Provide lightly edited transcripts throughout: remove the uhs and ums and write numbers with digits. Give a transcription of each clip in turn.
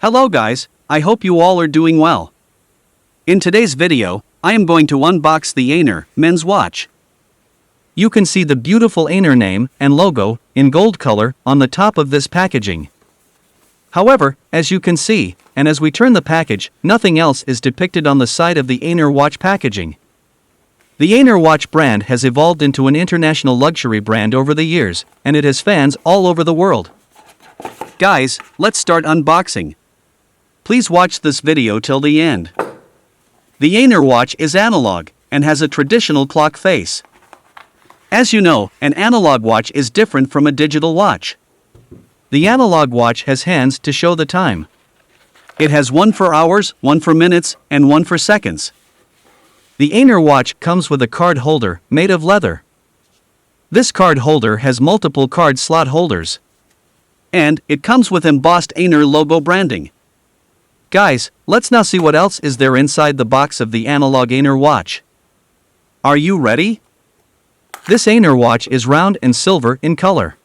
Hello guys, I hope you all are doing well. In today's video, I am going to unbox the Aigner men's watch. You can see the beautiful Aigner name and logo in gold color on the top of this packaging. However, as you can see, and as we turn the package, nothing else is depicted on the side of the Aigner watch packaging. The Aigner watch brand has evolved into an international luxury brand over the years, and it has fans all over the world. Guys, let's start unboxing. Please watch this video till the end. The Aigner watch is analog and has a traditional clock face. As you know, an analog watch is different from a digital watch. The analog watch has hands to show the time. It has one for hours, one for minutes, and one for seconds. The Aigner watch comes with a card holder made of leather. This card holder has multiple card slot holders. And it comes with embossed Aigner logo branding. Guys, let's now see what else is there inside the box of the analog Aigner watch. Are you ready? This Aigner watch is round and silver in color.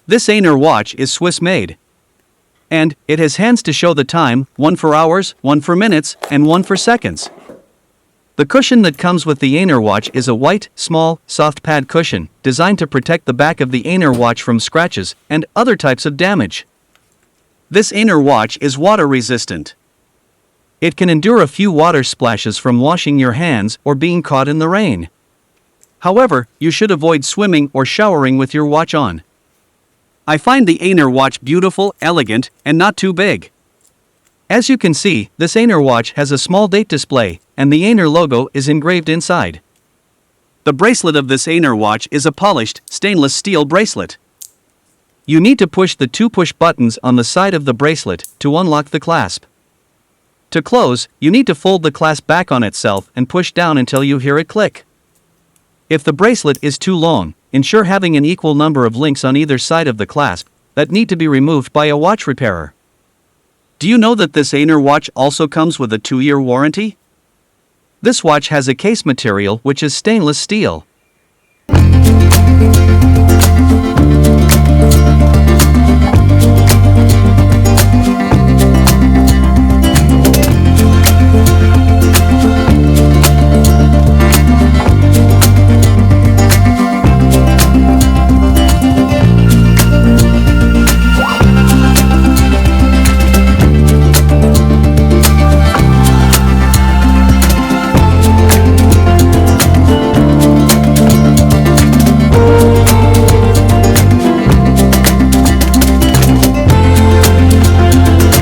This Aigner watch is Swiss made. And it has hands to show the time, one for hours, one for minutes, and one for seconds. The cushion that comes with the Aigner watch is a white, small, soft pad cushion, designed to protect the back of the Aigner watch from scratches and other types of damage. This Aigner watch is water resistant. It can endure a few water splashes from washing your hands or being caught in the rain. However, you should avoid swimming or showering with your watch on. I find the Aigner watch beautiful, elegant, and not too big. As you can see, this Aigner watch has a small date display, and the Aigner logo is engraved inside. The bracelet of this Aigner watch is a polished, stainless steel bracelet. You need to push the two push buttons on the side of the bracelet to unlock the clasp. To close, you need to fold the clasp back on itself and push down until you hear it click. If the bracelet is too long, ensure having an equal number of links on either side of the clasp that need to be removed by a watch repairer. Do you know that this Aigner watch also comes with a 2-year warranty? This watch has a case material which is stainless steel.